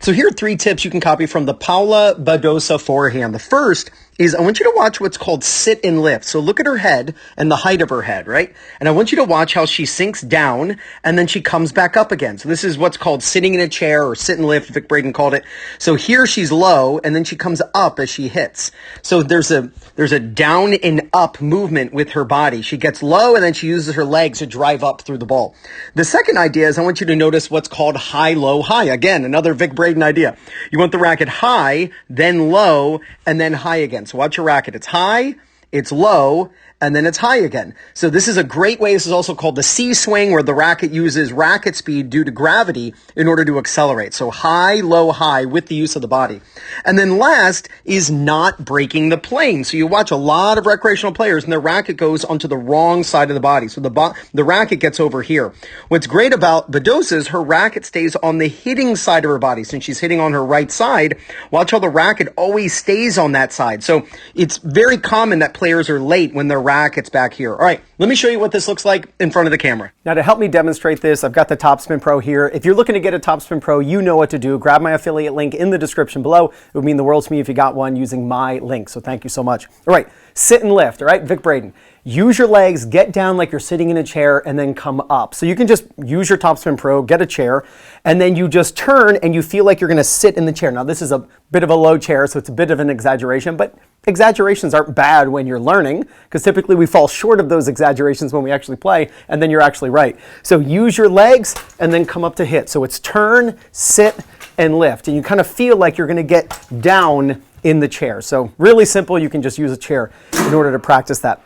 So here are 3 tips you can copy from the Paula Badosa forehand. The first is I want you to watch what's called sit and lift. So look at her head and the height of her head, right? And I want you to watch how she sinks down and then she comes back up again. So this is what's called sitting in a chair or sit and lift, Vic Braden called it. So here she's low and then she comes up as she hits. So there's a down and up movement with her body. She gets low and then she uses her legs to drive up through the ball. The second idea is I want you to notice what's called high, low, high. Again, another Vic Braden idea. You want the racket high, then low, and then high again. So watch your racket. It's high, it's low, and then it's high again. So this is a great way. This is also called the C swing, where the racket uses racket speed due to gravity in order to accelerate. So high, low, high with the use of the body. And then last is not breaking the plane. So you watch a lot of recreational players and their racket goes onto the wrong side of the body. So the racket gets over here. What's great about Badosa is her racket stays on the hitting side of her body. Since she's hitting on her right side, watch how the racket always stays on that side. So it's very common that players are late when their racket's back here. All right, let me show you what this looks like in front of the camera. Now to help me demonstrate this, I've got the Topspin Pro here. If you're looking to get a Topspin Pro, you know what to do. Grab my affiliate link in the description below. It would mean the world to me if you got one using my link, so thank you so much. All right, sit and lift, all right, Vic Braden. Use your legs, get down like you're sitting in a chair, and then come up. So you can just use your Topspin Pro, get a chair, and then you just turn and you feel like you're gonna sit in the chair. Now this is a bit of a low chair, so it's a bit of an exaggeration, but exaggerations aren't bad when you're learning, because typically we fall short of those exaggerations when we actually play, and then you're actually right. So use your legs and then come up to hit. So it's turn, sit, and lift, and you kind of feel like you're gonna get down in the chair. So really simple, you can just use a chair in order to practice that.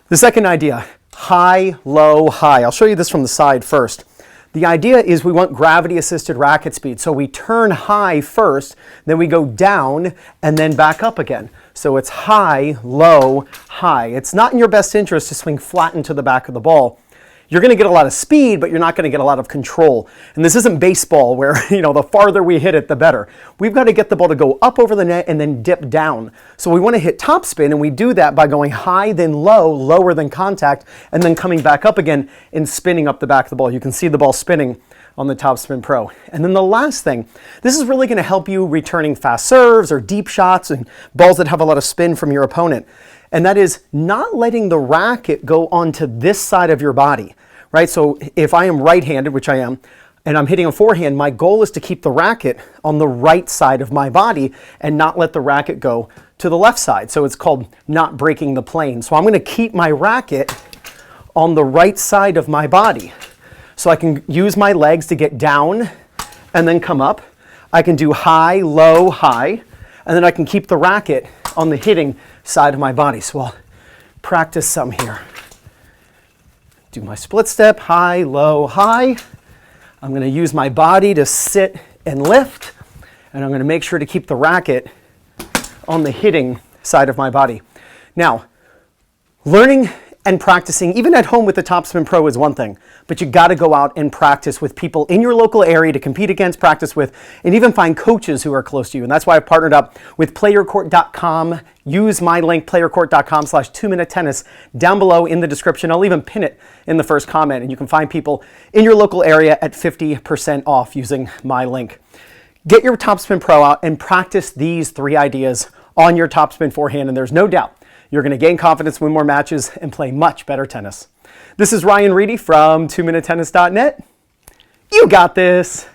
The second idea, high, low, high. I'll show you this from the side first. The idea is we want gravity-assisted racket speed. So we turn high first, then we go down, and then back up again. So it's high, low, high. It's not in your best interest to swing flat into the back of the ball. You're going to get a lot of speed, but you're not going to get a lot of control. And this isn't baseball where, the farther we hit it, the better. We've got to get the ball to go up over the net and then dip down. So we want to hit topspin, and we do that by going high, then low, lower than contact, and then coming back up again and spinning up the back of the ball. You can see the ball spinning on the Topspin Pro. And then the last thing, this is really going to help you returning fast serves or deep shots and balls that have a lot of spin from your opponent. And that is not letting the racket go onto this side of your body, right? So if I am right-handed, which I am, and I'm hitting a forehand, my goal is to keep the racket on the right side of my body and not let the racket go to the left side. So it's called not breaking the plane. So I'm going to keep my racket on the right side of my body. So I can use my legs to get down and then come up. I can do high, low, high, and then I can keep the racket on the hitting side of my body. So I'll practice some here. Do my split step, high, low, high. I'm going to use my body to sit and lift, and I'm going to make sure to keep the racket on the hitting side of my body. Now, learning and practicing, even at home with the Topspin Pro, is one thing, but you got to go out and practice with people in your local area to compete against, practice with, and even find coaches who are close to you. And that's why I've partnered up with playyourcourt.com. Use my link, playyourcourt.com/2minutetennis, down below in the description. I'll even pin it in the first comment, and you can find people in your local area at 50% off using my link. Get your Topspin Pro out and practice these 3 ideas on your Topspin forehand, and there's no doubt you're going to gain confidence, win more matches, and play much better tennis. This is Ryan Reedy from 2minutetennis.net. You got this.